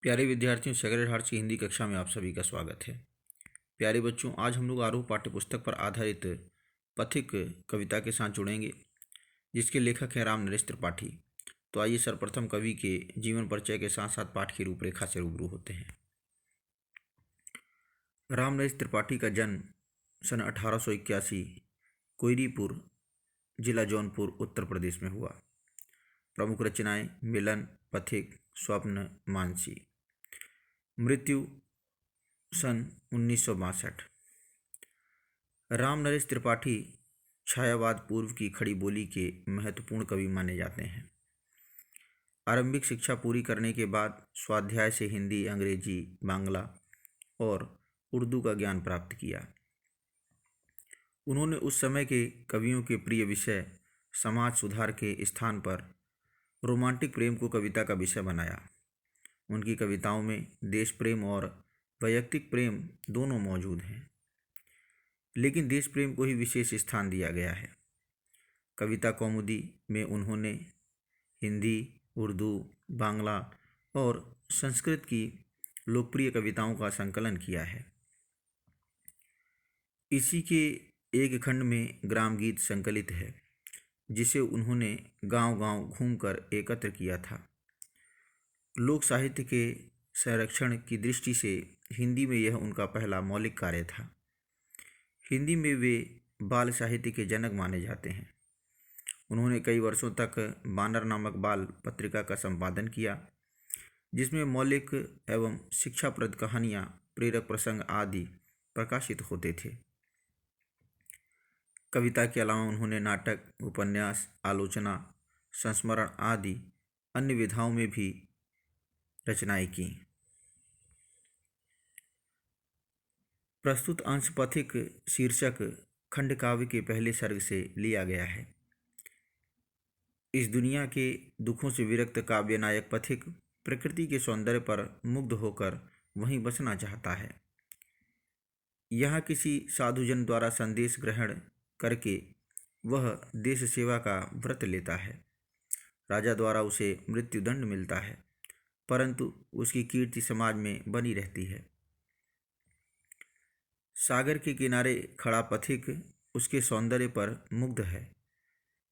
प्यारे विद्यार्थियों, sacred hearts की हिंदी कक्षा में आप सभी का स्वागत है। प्यारे बच्चों, आज हम लोग आरोह पाठ्यपुस्तक पर आधारित पथिक कविता के साथ जुड़ेंगे, जिसके लेखक हैं राम नरेश त्रिपाठी। तो आइए सर्वप्रथम कवि के जीवन परिचय के साथ साथ पाठ की रूपरेखा से रूबरू होते हैं। राम नरेश त्रिपाठी का जन्म सन 1881 कोयरीपुर, जिला जौनपुर, उत्तर प्रदेश में हुआ। प्रमुख रचनाएं मिलन, पथिक, स्वप्न, मानसी। मृत्यु सन 1962। राम नरेश त्रिपाठी छायावाद पूर्व की खड़ी बोली के महत्वपूर्ण कवि माने जाते हैं। आरंभिक शिक्षा पूरी करने के बाद स्वाध्याय से हिंदी, अंग्रेजी, बांग्ला और उर्दू का ज्ञान प्राप्त किया। उन्होंने उस समय के कवियों के प्रिय विषय समाज सुधार के स्थान पर रोमांटिक प्रेम को कविता का विषय बनाया। उनकी कविताओं में देश प्रेम और वैयक्तिक प्रेम दोनों मौजूद हैं, लेकिन देश प्रेम को ही विशेष स्थान दिया गया है। कविता कौमुदी में उन्होंने हिंदी, उर्दू, बांग्ला और संस्कृत की लोकप्रिय कविताओं का संकलन किया है। इसी के एक खंड में ग्राम गीत संकलित है, जिसे उन्होंने गांव-गांव घूमकर एकत्र किया था। लोक साहित्य के संरक्षण की दृष्टि से हिंदी में यह उनका पहला मौलिक कार्य था। हिंदी में वे बाल साहित्य के जनक माने जाते हैं। उन्होंने कई वर्षों तक बानर नामक बाल पत्रिका का संपादन किया, जिसमें मौलिक एवं शिक्षाप्रद कहानियाँ, प्रेरक प्रसंग आदि प्रकाशित होते थे। कविता के अलावा उन्होंने नाटक, उपन्यास, आलोचना, संस्मरण आदि अन्य विधाओं में भी रचनाएं की। प्रस्तुत अंश पथिक शीर्षक खंड काव्य के पहले सर्ग से लिया गया है। इस दुनिया के दुखों से विरक्त काव्य नायक पथिक प्रकृति के सौंदर्य पर मुग्ध होकर वहीं बसना चाहता है। यहाँ किसी साधुजन द्वारा संदेश ग्रहण करके वह देश सेवा का व्रत लेता है। राजा द्वारा उसे मृत्युदंड मिलता है, परंतु उसकी कीर्ति समाज में बनी रहती है। सागर के किनारे खड़ा पथिक उसके सौंदर्य पर मुग्ध है।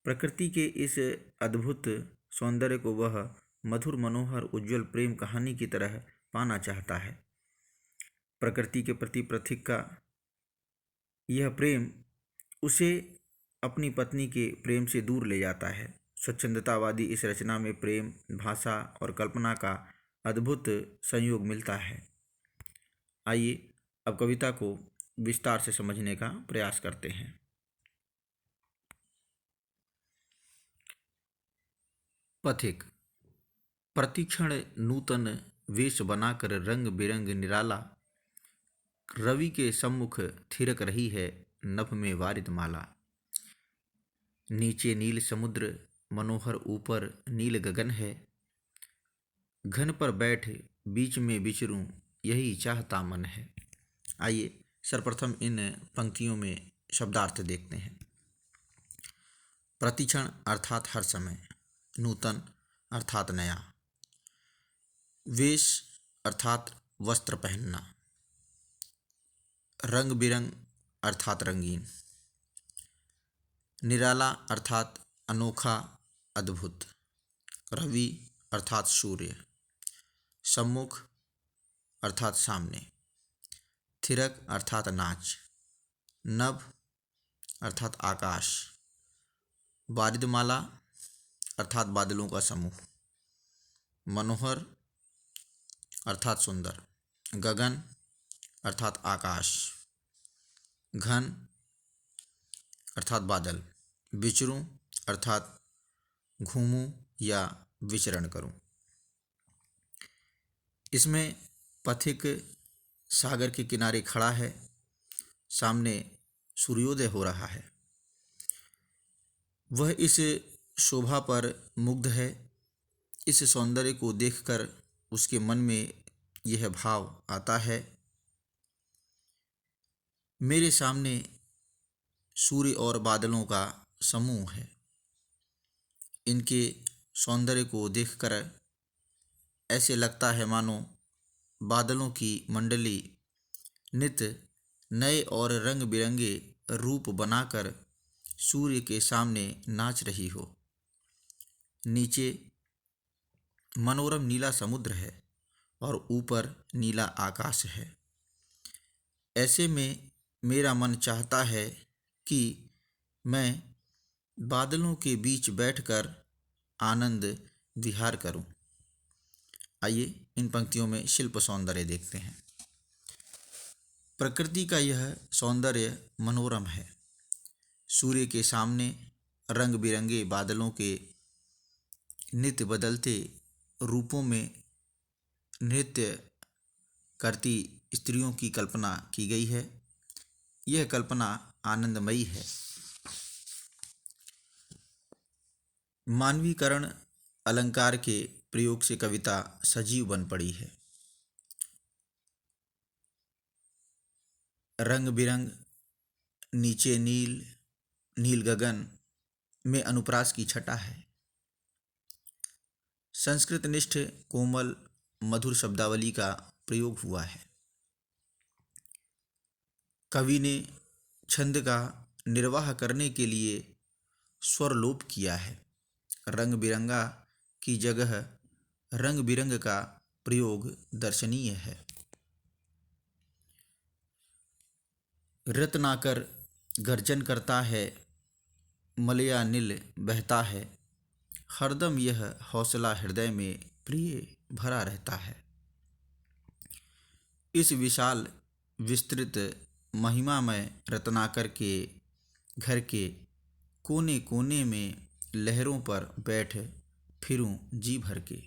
प्रकृति के इस अद्भुत सौंदर्य को वह मधुर, मनोहर, उज्जवल प्रेम कहानी की तरह पाना चाहता है। प्रकृति के प्रति पथिक का यह प्रेम उसे अपनी पत्नी के प्रेम से दूर ले जाता है। स्वच्छंदतावादी इस रचना में प्रेम, भाषा और कल्पना का अद्भुत संयोग मिलता है। आइए अब कविता को विस्तार से समझने का प्रयास करते हैं। पथिक। प्रतिक्षण नूतन वेश बनाकर रंग बिरंग निराला, रवि के सम्मुख थिरक रही है नभ में वारिद माला। नीचे नील समुद्र मनोहर, ऊपर नील गगन है। घन पर बैठ बीच में विचरूं, यही चाहता मन है। आइए सर्वप्रथम इन पंक्तियों में शब्दार्थ देखते हैं। प्रतिक्षण अर्थात हर समय, नूतन अर्थात नया, वेश अर्थात वस्त्र पहनना, रंग बिरंग अर्थात रंगीन, निराला अर्थात अनोखा, अद्भुत, रवि अर्थात सूर्य, सम्मुख अर्थात सामने, थिरक अर्थात नाच, नभ अर्थात आकाश, वारिदमाला अर्थात बादलों का समूह, मनोहर अर्थात सुंदर, गगन अर्थात आकाश, घन अर्थात बादल, विचरूं अर्थात घूमूं या विचरण करूं। इसमें पथिक सागर के किनारे खड़ा है, सामने सूर्योदय हो रहा है। वह इस शोभा पर मुग्ध है। इस सौंदर्य को देखकर उसके मन में यह भाव आता है, मेरे सामने सूर्य और बादलों का समूह है। इनके सौंदर्य को देखकर ऐसे लगता है मानो बादलों की मंडली नित्य नए और रंग बिरंगे रूप बनाकर सूर्य के सामने नाच रही हो। नीचे मनोरम नीला समुद्र है और ऊपर नीला आकाश है। ऐसे में मेरा मन चाहता है कि मैं बादलों के बीच बैठकर आनंद विहार करूं। आइए इन पंक्तियों में शिल्प सौंदर्य देखते हैं। प्रकृति का यह सौंदर्य मनोरम है। सूर्य के सामने रंग बिरंगे बादलों के नित्य बदलते रूपों में नृत्य करती स्त्रियों की कल्पना की गई है। यह कल्पना आनंदमयी है। मानवीकरण अलंकार के प्रयोग से कविता सजीव बन पड़ी है। रंग बिरंग, नीचे नील, नील गगन में अनुप्रास की छटा है। संस्कृत निष्ठ कोमल मधुर शब्दावली का प्रयोग हुआ है। कवि ने छंद का निर्वाह करने के लिए स्वरलोप किया है। रंग बिरंगा की जगह रंग बिरंग का प्रयोग दर्शनीय है। रत्नाकर गर्जन करता है, मलया नील बहता है, हरदम यह हौसला हृदय में प्रिय भरा रहता है। इस विशाल विस्तृत महिमामय रत्नाकर के घर के कोने कोने में लहरों पर बैठ फिरूं जी भर के।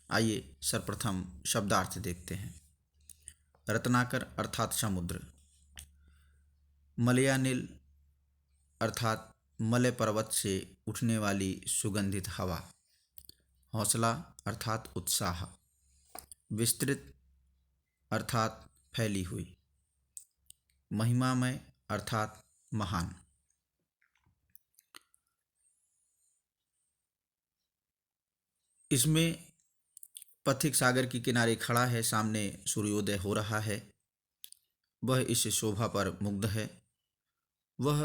आइए सर्वप्रथम शब्दार्थ देखते हैं। रत्नाकर अर्थात समुद्र, मलयानिल अर्थात मलय पर्वत से उठने वाली सुगंधित हवा, हौसला अर्थात उत्साह, विस्तृत अर्थात फैली हुई, महिमामय अर्थात महान। इसमें पथिक सागर के किनारे खड़ा है, सामने सूर्योदय हो रहा है। वह इस शोभा पर मुग्ध है। वह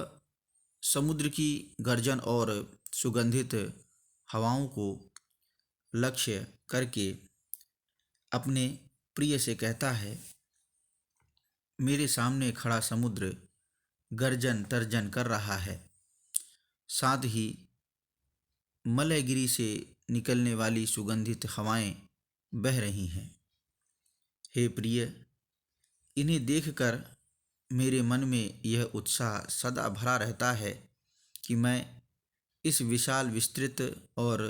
समुद्र की गर्जन और सुगंधित हवाओं को लक्ष्य करके अपने प्रिय से कहता है, मेरे सामने खड़ा समुद्र गर्जन तर्जन कर रहा है, साथ ही मलयगिरी से निकलने वाली सुगंधित हवाएं बह रही हैं। हे प्रिय, इन्हें देखकर मेरे मन में यह उत्साह सदा भरा रहता है कि मैं इस विशाल विस्तृत और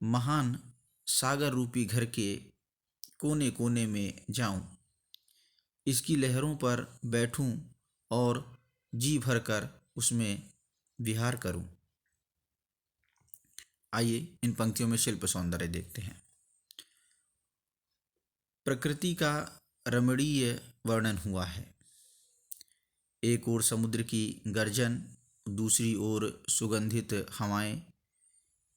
महान सागर रूपी घर के कोने कोने में जाऊं, इसकी लहरों पर बैठूं और जी भरकर उसमें विहार करूं। आइए इन पंक्तियों में शिल्प सौंदर्य देखते हैं। प्रकृति का रमणीय वर्णन हुआ है। एक ओर समुद्र की गर्जन, दूसरी ओर सुगंधित हवाएं,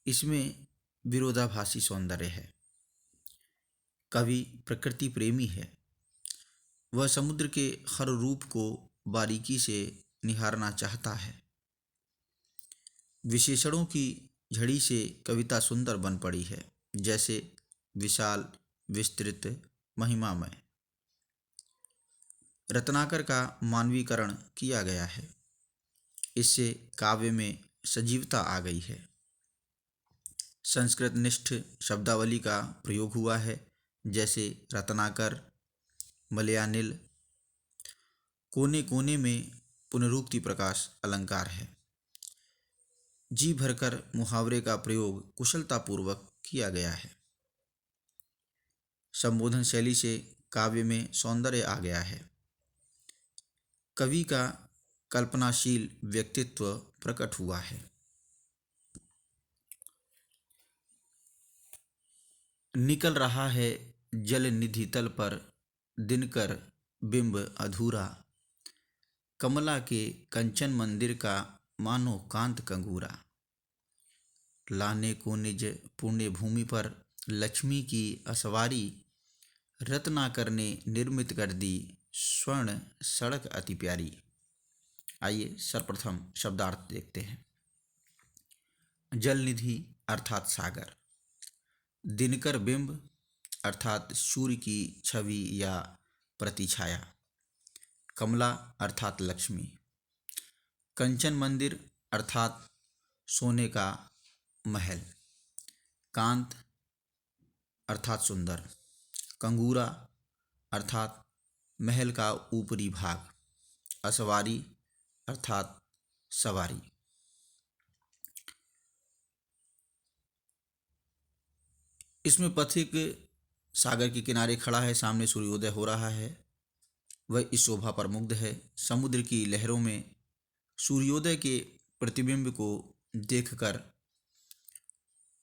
इसमें विरोधाभासी सौंदर्य है। कवि प्रकृति प्रेमी है। वह समुद्र के हर रूप को बारीकी से निहारना चाहता है। विशेषणों की झड़ी से कविता सुंदर बन पड़ी है, जैसे विशाल, विस्तृत, महिमामय। रत्नाकर का मानवीकरण किया गया है। इससे काव्य में सजीवता आ गई है। संस्कृत निष्ठ शब्दावली का प्रयोग हुआ है, जैसे रत्नाकर, मलयानिल। कोने कोने में पुनरुक्ति प्रकाश अलंकार है। जी भरकर मुहावरे का प्रयोग कुशलतापूर्वक किया गया है। संबोधन शैली से काव्य में सौंदर्य आ गया है। कवि का कल्पनाशील व्यक्तित्व प्रकट हुआ है। निकल रहा है जल निधि तल पर दिनकर बिंब अधूरा, कमला के कंचन मंदिर का मानो कांत कंगूरा। लाने को निज पुण्य भूमि पर लक्ष्मी की असवारी, रत्नाकर ने निर्मित कर दी स्वर्ण सड़क अति प्यारी। आइए सर्वप्रथम शब्दार्थ देखते हैं। जल निधि अर्थात सागर, दिनकर बिंब अर्थात सूर्य की छवि या प्रतिछाया, कमला अर्थात लक्ष्मी, कंचन मंदिर अर्थात सोने का महल, कांत अर्थात सुंदर, कंगूरा अर्थात महल का ऊपरी भाग, असवारी अर्थात सवारी। इसमें पथिक सागर के किनारे खड़ा है, सामने सूर्योदय हो रहा है, वह इस शोभा पर मुग्ध है। समुद्र की लहरों में सूर्योदय के प्रतिबिंब को देखकर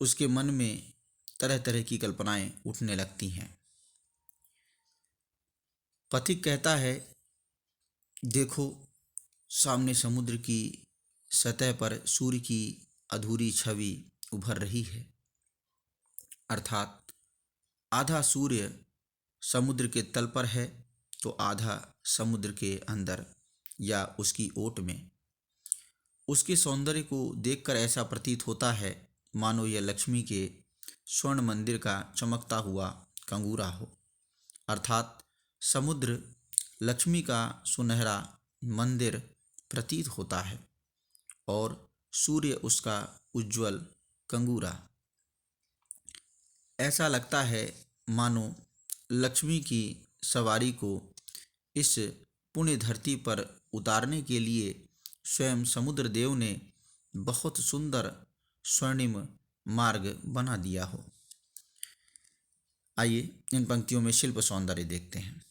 उसके मन में तरह तरह की कल्पनाएं उठने लगती हैं। पथिक कहता है, देखो सामने समुद्र की सतह पर सूर्य की अधूरी छवि उभर रही है, अर्थात आधा सूर्य समुद्र के तल पर है तो आधा समुद्र के अंदर या उसकी ओट में। उसके सौंदर्य को देखकर ऐसा प्रतीत होता है मानो यह लक्ष्मी के स्वर्ण मंदिर का चमकता हुआ कंगूरा हो, अर्थात समुद्र लक्ष्मी का सुनहरा मंदिर प्रतीत होता है और सूर्य उसका उज्ज्वल कंगूरा। ऐसा लगता है मानो लक्ष्मी की सवारी को इस पुण्य धरती पर उतारने के लिए स्वयं समुद्र देव ने बहुत सुंदर स्वर्णिम मार्ग बना दिया हो। आइए इन पंक्तियों में शिल्प सौंदर्य देखते हैं।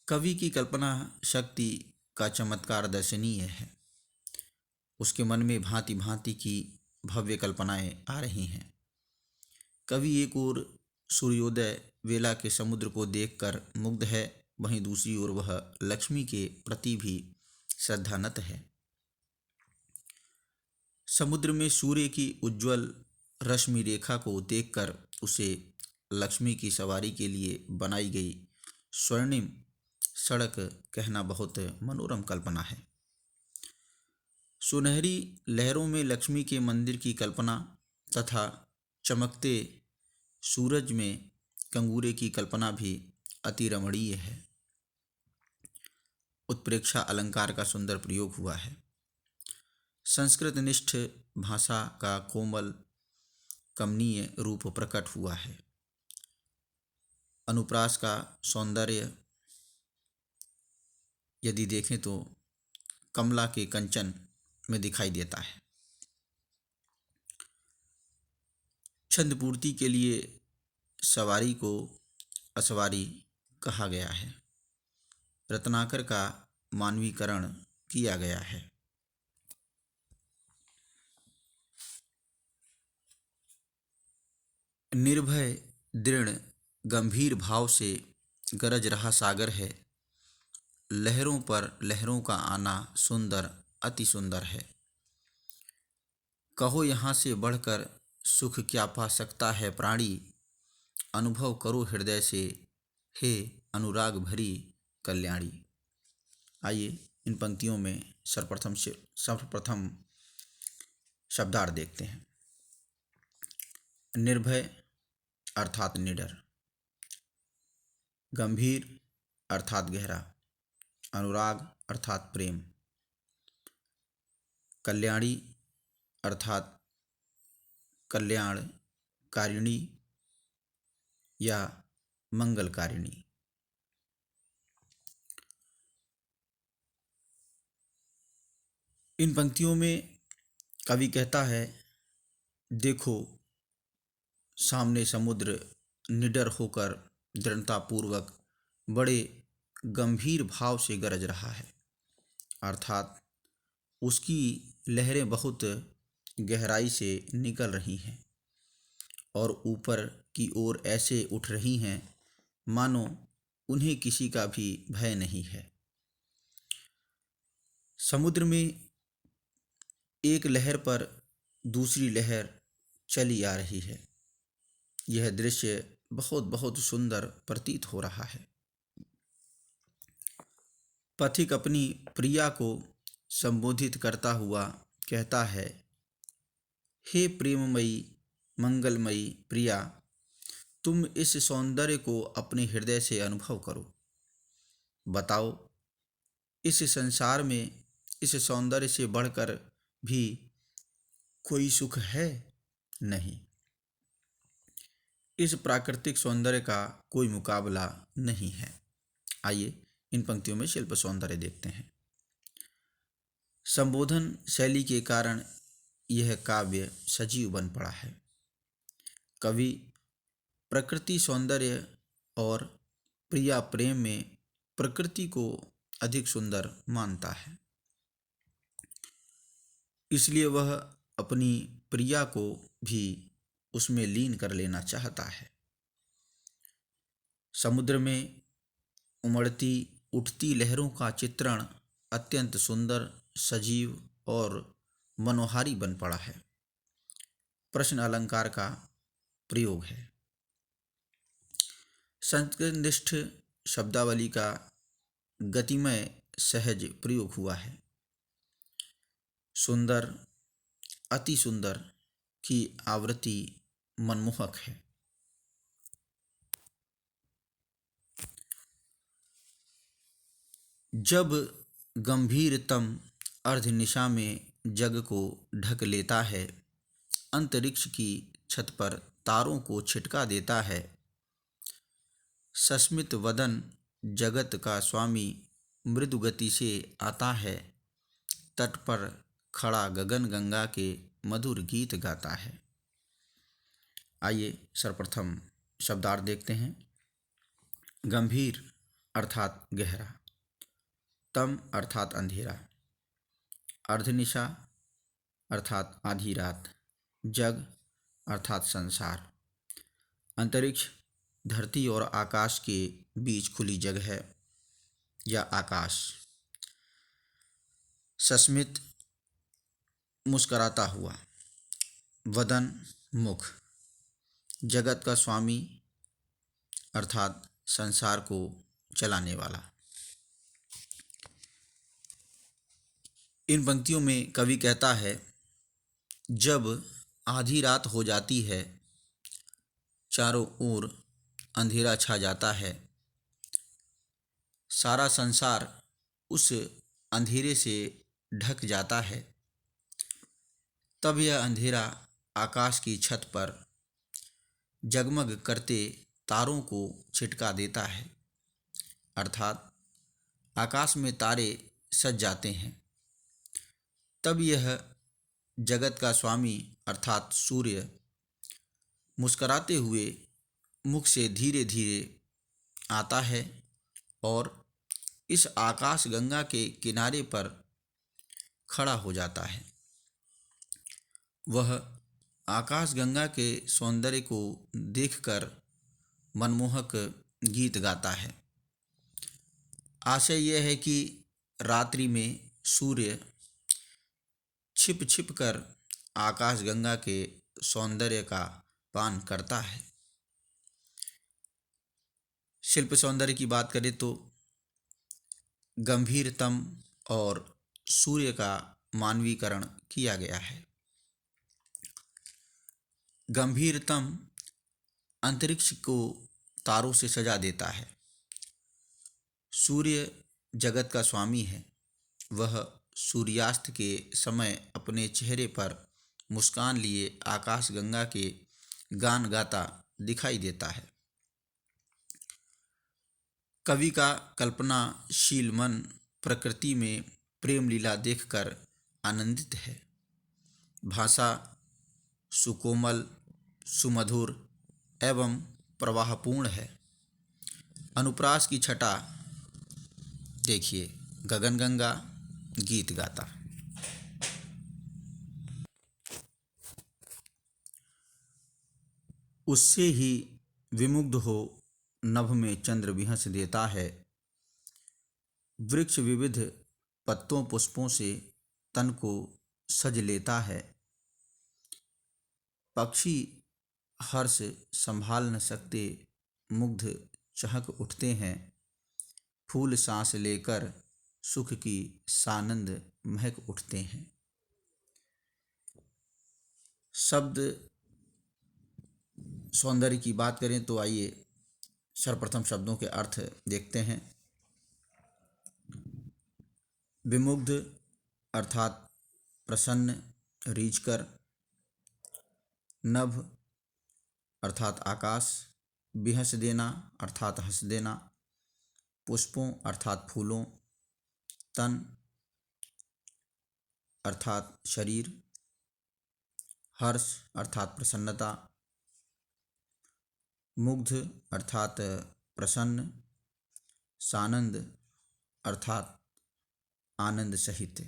कवि की कल्पना शक्ति का चमत्कार दर्शनीय है। उसके मन में भांति भांति की भव्य कल्पनाएं आ रही हैं। कवि एक ओर सूर्योदय वेला के समुद्र को देखकर मुग्ध है, वहीं दूसरी ओर वह लक्ष्मी के प्रति भी श्रद्धानत है। समुद्र में सूर्य की उज्ज्वल रश्मि रेखा को देखकर उसे लक्ष्मी की सवारी के लिए बनाई गई स्वर्णिम सड़क कहना बहुत मनोरम कल्पना है। सुनहरी लहरों में लक्ष्मी के मंदिर की कल्पना तथा चमकते सूरज में कंगूरे की कल्पना भी अति रमणीय है। उत्प्रेक्षा अलंकार का सुंदर प्रयोग हुआ है। संस्कृत निष्ठ भाषा का कोमल कमनीय रूप प्रकट हुआ है। अनुप्रास का सौंदर्य यदि देखें तो कमला के कंचन में दिखाई देता है। छंद पूर्ति के लिए सवारी को असवारी कहा गया है। रत्नाकर का मानवीकरण किया गया है। निर्भय दृढ़ गंभीर भाव से गरज रहा सागर है, लहरों पर लहरों का आना सुंदर अति सुंदर है। कहो यहाँ से बढ़कर सुख क्या पा सकता है प्राणी, अनुभव करो हृदय से हे अनुराग भरी कल्याणी। आइए इन पंक्तियों में सर्वप्रथम शब्दार्थ देखते हैं। निर्भय अर्थात निडर, गंभीर अर्थात गहरा, अनुराग अर्थात प्रेम, कल्याणी अर्थात कल्याणकारिणी या मंगलकारिणी। इन पंक्तियों में कवि कहता है, देखो सामने समुद्र निडर होकर दृढ़तापूर्वक बड़े गंभीर भाव से गरज रहा है, अर्थात उसकी लहरें बहुत गहराई से निकल रही हैं और ऊपर की ओर ऐसे उठ रही हैं मानो उन्हें किसी का भी भय नहीं है। समुद्र में एक लहर पर दूसरी लहर चली आ रही है। यह दृश्य बहुत बहुत सुंदर प्रतीत हो रहा है। पथिक अपनी प्रिया को संबोधित करता हुआ कहता है, हे प्रेममयी मंगलमयी प्रिया, तुम इस सौंदर्य को अपने हृदय से अनुभव करो। बताओ, इस संसार में इस सौंदर्य से बढ़कर भी कोई सुख है? नहीं, इस प्राकृतिक सौंदर्य का कोई मुकाबला नहीं है। आइए इन पंक्तियों में शिल्प सौंदर्य देखते हैं। संबोधन शैली के कारण यह काव्य सजीव बन पड़ा है। कवि प्रकृति सौंदर्य और प्रिया प्रेम में प्रकृति को अधिक सुंदर मानता है, इसलिए वह अपनी प्रिया को भी उसमें लीन कर लेना चाहता है। समुद्र में उमड़ती उठती लहरों का चित्रण अत्यंत सुंदर, सजीव और मनोहारी बन पड़ा है। प्रश्न अलंकार का प्रयोग है। संस्कृतनिष्ठ शब्दावली का गतिमय सहज प्रयोग हुआ है। सुंदर, अति सुंदर की आवृत्ति मनमोहक है। जब गंभीरतम अर्धनिशा में जग को ढक लेता है, अंतरिक्ष की छत पर तारों को छिटका देता है, सस्मित वदन जगत का स्वामी मृदु गति से आता है, तट पर खड़ा गगन गंगा के मधुर गीत गाता है। आइए सर्वप्रथम शब्दार्थ देखते हैं। गंभीर अर्थात गहरा, तम अर्थात अंधेरा, अर्धनिशा अर्थात आधी रात, जग अर्थात संसार, अंतरिक्ष धरती और आकाश के बीच खुली जगह या आकाश, सस्मित मुस्कराता हुआ, वदन मुख, जगत का स्वामी अर्थात संसार को चलाने वाला। इन पंक्तियों में कवि कहता है, जब आधी रात हो जाती है, चारों ओर अंधेरा छा जाता है, सारा संसार उस अंधेरे से ढक जाता है, तब यह अंधेरा आकाश की छत पर जगमग करते तारों को छिटका देता है, अर्थात आकाश में तारे सज जाते हैं। तब यह जगत का स्वामी अर्थात सूर्य मुस्कराते हुए मुख से धीरे धीरे आता है और इस आकाश गंगा के किनारे पर खड़ा हो जाता है। वह आकाश गंगा के सौंदर्य को देखकर मनमोहक गीत गाता है। आशय यह है कि रात्रि में सूर्य छिप छिप कर आकाश गंगा के सौंदर्य का पान करता है। शिल्प सौंदर्य की बात करें तो गंभीरतम और सूर्य का मानवीकरण किया गया है। गंभीरतम अंतरिक्ष को तारों से सजा देता है। सूर्य जगत का स्वामी है। वह सूर्यास्त के समय अपने चेहरे पर मुस्कान लिए आकाश गंगा के गान गाता दिखाई देता है। कवि का कल्पनाशील मन प्रकृति में प्रेम लीला देखकर आनंदित है। भाषा सुकोमल, सुमधुर एवं प्रवाहपूर्ण है। अनुप्रास की छटा देखिए, गगन गंगा गीत गाता। उससे ही विमुग्ध हो नभ में चंद्र विहंस देता है। वृक्ष विविध पत्तों पुष्पों से तन को सज लेता है। पक्षी हर्ष संभाल न सकते मुग्ध चहक उठते हैं, फूल सांस लेकर सुख की सानंद महक उठते हैं। शब्द सौंदर्य की बात करें तो आइए सर्वप्रथम शब्दों के अर्थ देखते हैं। विमुग्ध अर्थात प्रसन्न, रीझकर। नभ अर्थात आकाश, बिहस देना अर्थात हंस देना। पुष्पों अर्थात फूलों। तन अर्थात शरीर। हर्ष अर्थात प्रसन्नता। मुग्ध अर्थात प्रसन्न। सानंद अर्थात आनंद सहित।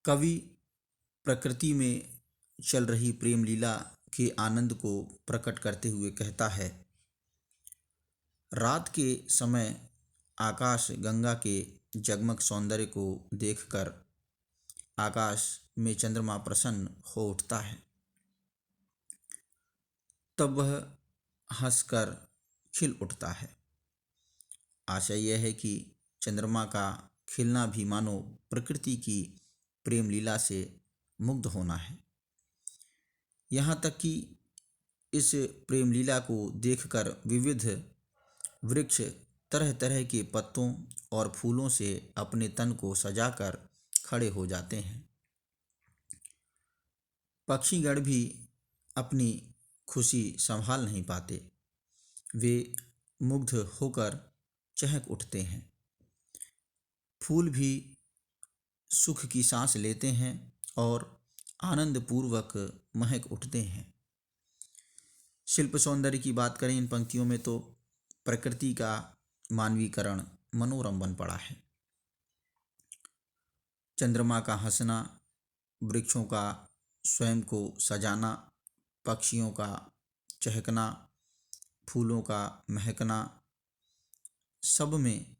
कवि प्रकृति में चल रही प्रेम लीला के आनंद को प्रकट करते हुए कहता है, रात के समय आकाश गंगा के जगमग सौंदर्य को देखकर आकाश में चंद्रमा प्रसन्न हो उठता है। तब वह हंसकर खिल उठता है। आशय यह है कि चंद्रमा का खिलना भी मानो प्रकृति की प्रेम लीला से मुग्ध होना है। यहाँ तक कि इस प्रेम लीला को देखकर विविध वृक्ष तरह तरह के पत्तों और फूलों से अपने तन को सजाकर खड़े हो जाते हैं। पक्षीगण भी अपनी खुशी संभाल नहीं पाते, वे मुग्ध होकर चहक उठते हैं। फूल भी सुख की सांस लेते हैं और आनंद पूर्वक महक उठते हैं। शिल्प सौंदर्य की बात करें इन पंक्तियों में तो प्रकृति का मानवीकरण मनोरम बन पड़ा है। चंद्रमा का हंसना, वृक्षों का स्वयं को सजाना, पक्षियों का चहकना, फूलों का महकना, सब में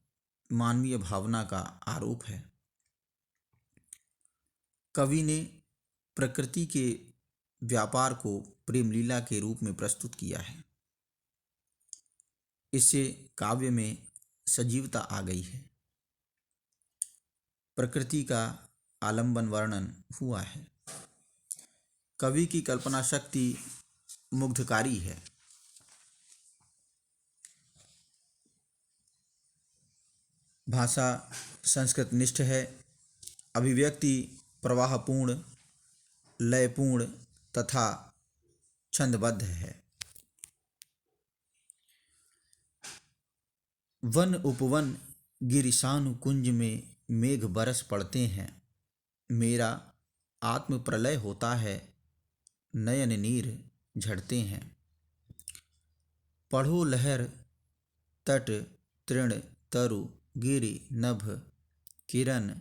मानवीय भावना का आरोप है। कवि ने प्रकृति के व्यापार को प्रेम लीला के रूप में प्रस्तुत किया है। इससे काव्य में सजीवता आ गई है। प्रकृति का आलंबन वर्णन हुआ है। कवि की कल्पना शक्ति मुग्धकारी है। भाषा संस्कृत निष्ठ है। अभिव्यक्ति प्रवाहपूर्ण, लयपूर्ण तथा छंदबद्ध है। वन उपवन गिरिशानु कुंज में मेघ बरस पड़ते हैं, मेरा आत्म प्रलय होता है, नयन नीर झड़ते हैं। पढ़ो लहर तट तृण तरु गिरि नभ किरण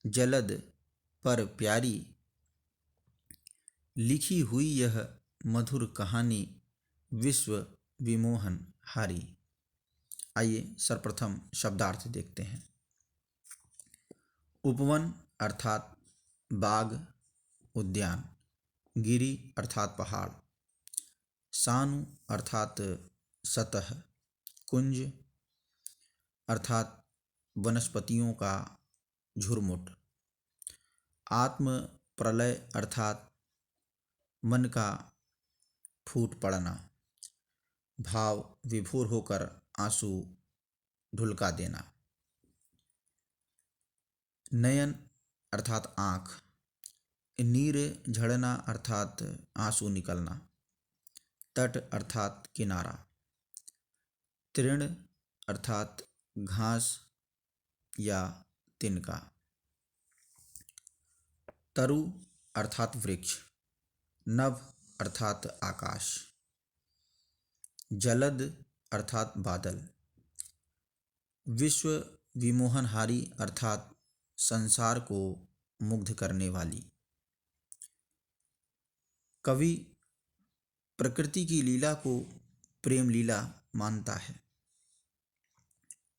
जलद पर प्यारी, लिखी हुई यह मधुर कहानी विश्व विमोहन हारी। आइए सर्वप्रथम शब्दार्थ देखते हैं। उपवन अर्थात बाग, उद्यान। गिरि अर्थात पहाड़। सानु अर्थात सतह। कुंज अर्थात वनस्पतियों का झुरमुट। आत्म प्रलय अर्थात मन का फूट पड़ना, भाव विभोर होकर आंसू ढुलका देना। नयन अर्थात आँख। नीर झड़ना अर्थात आंसू निकलना। तट अर्थात किनारा। तृण अर्थात घास या तिनका। तरु अर्थात वृक्ष। नभ अर्थात आकाश। जलद अर्थात बादल। विश्व विमोहनहारी अर्थात संसार को मुग्ध करने वाली। कवि प्रकृति की लीला को प्रेम लीला मानता है।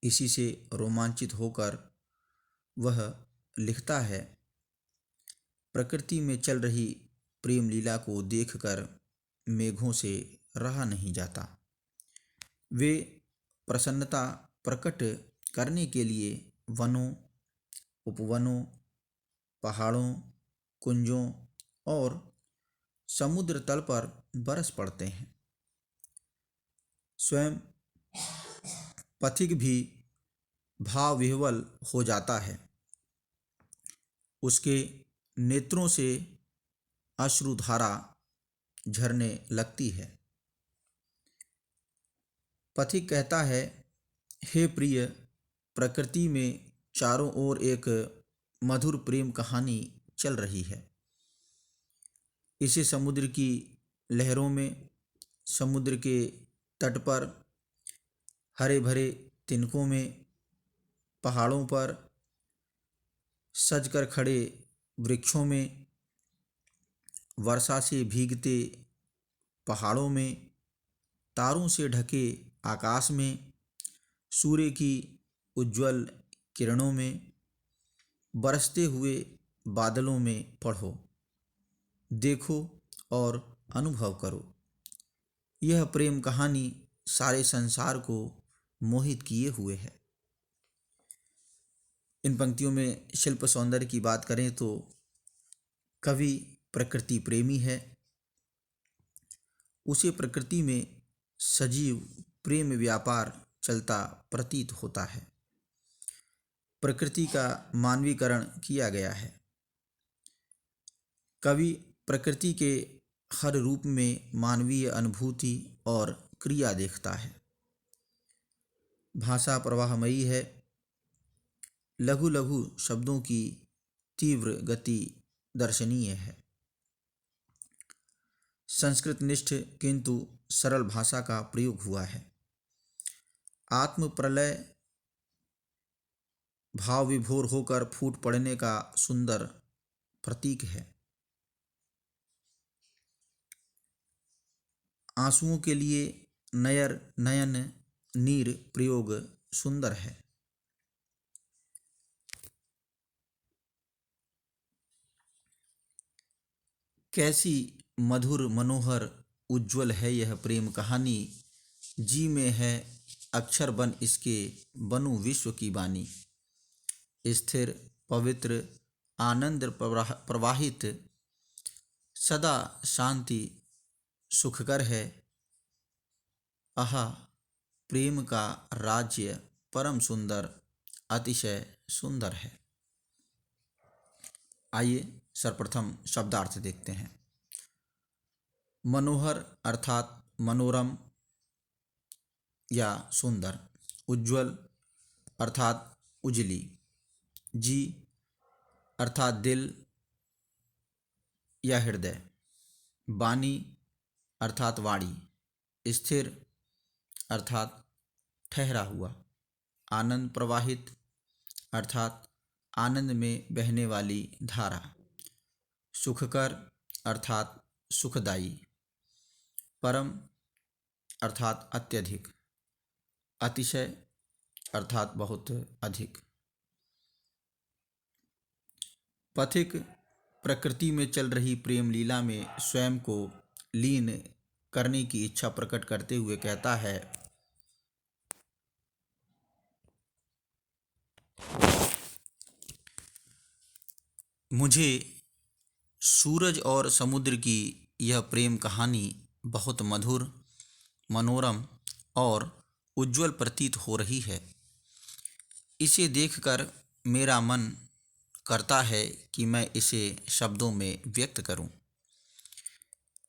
इसी से रोमांचित होकर वह लिखता है, प्रकृति में चल रही प्रेम लीला को देखकर मेघों से रहा नहीं जाता। वे प्रसन्नता प्रकट करने के लिए वनों, उपवनों, पहाड़ों, कुंजों और समुद्र तल पर बरस पड़ते हैं। स्वयं पथिक भी भाव विह्वल हो जाता है। उसके नेत्रों से अश्रुधारा झरने लगती है। पथिक कहता है, हे प्रिय, प्रकृति में चारों ओर एक मधुर प्रेम कहानी चल रही है। इसे समुद्र की लहरों में, समुद्र के तट पर, हरे भरे तिनकों में, पहाड़ों पर, सजकर खड़े वृक्षों में, वर्षा से भीगते पहाड़ों में, तारों से ढके आकाश में, सूर्य की उज्ज्वल किरणों में, बरसते हुए बादलों में पढ़ो, देखो और अनुभव करो। यह प्रेम कहानी सारे संसार को मोहित किए हुए है। इन पंक्तियों में शिल्प सौंदर्य की बात करें तो कवि प्रकृति प्रेमी है। उसे प्रकृति में सजीव प्रेम व्यापार चलता प्रतीत होता है। प्रकृति का मानवीकरण किया गया है। कवि प्रकृति के हर रूप में मानवीय अनुभूति और क्रिया देखता है। भाषा प्रवाहमयी है। लघु लघु शब्दों की तीव्र गति दर्शनीय है। संस्कृतनिष्ठ किंतु सरल भाषा का प्रयोग हुआ है। आत्म प्रलय भाव विभोर होकर फूट पड़ने का सुंदर प्रतीक है। आंसुओं के लिए नयन नीर प्रयोग सुंदर है। कैसी मधुर मनोहर उज्ज्वल है यह प्रेम कहानी, जी में है अक्षर बन इसके बनूं विश्व की बानी। स्थिर पवित्र आनंद प्रवाहित सदा शांति सुखकर है। आहा, प्रेम का राज्य परम सुंदर अतिशय सुंदर है। आइए सर्वप्रथम शब्दार्थ देखते हैं। मनोहर अर्थात मनोरम या सुंदर। उज्ज्वल अर्थात उजली। जी अर्थात दिल या हृदय। बानी अर्थात वाणी। स्थिर अर्थात ठहरा हुआ। आनंद प्रवाहित अर्थात आनंद में बहने वाली धारा। सुखकर अर्थात सुखदायी। परम अर्थात अत्यधिक। अतिशय अर्थात बहुत अधिक। पथिक प्रकृति में चल रही प्रेम लीला में स्वयं को लीन करने की इच्छा प्रकट करते हुए कहता है, मुझे सूरज और समुद्र की यह प्रेम कहानी बहुत मधुर, मनोरम और उज्ज्वल प्रतीत हो रही है। इसे देखकर मेरा मन करता है कि मैं इसे शब्दों में व्यक्त करूं।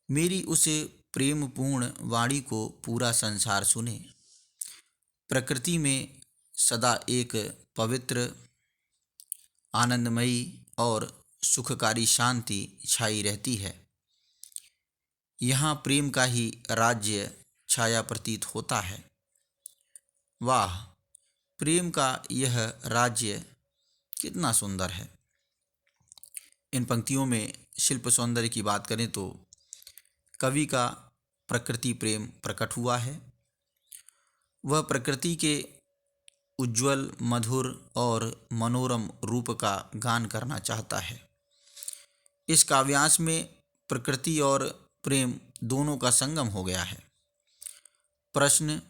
मेरी उस प्रेमपूर्ण वाणी को पूरा संसार सुने। प्रकृति में सदा एक पवित्र, आनंदमयी और सुखकारी शांति छाई रहती है। यहाँ प्रेम का ही राज्य छाया प्रतीत होता है। वाह, प्रेम का यह राज्य कितना सुंदर है। इन पंक्तियों में शिल्प सौंदर्य की बात करें तो कवि का प्रकृति प्रेम प्रकट हुआ है। वह प्रकृति के उज्ज्वल, मधुर और मनोरम रूप का गान करना चाहता है। इस काव्यांश में प्रकृति और प्रेम दोनों का संगम हो गया है। प्रश्न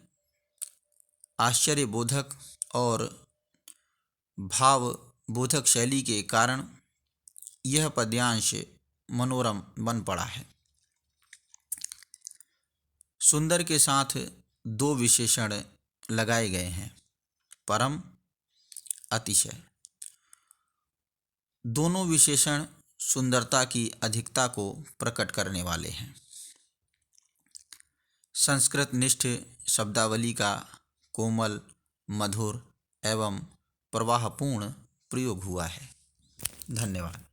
आश्चर्यबोधक और भावबोधक शैली के कारण यह पद्यांश मनोरम बन पड़ा है। सुंदर के साथ दो विशेषण लगाए गए हैं, परम, अतिशय। दोनों विशेषण सुंदरता की अधिकता को प्रकट करने वाले हैं। संस्कृत निष्ठ शब्दावली का कोमल, मधुर एवं प्रवाहपूर्ण प्रयोग हुआ है। धन्यवाद।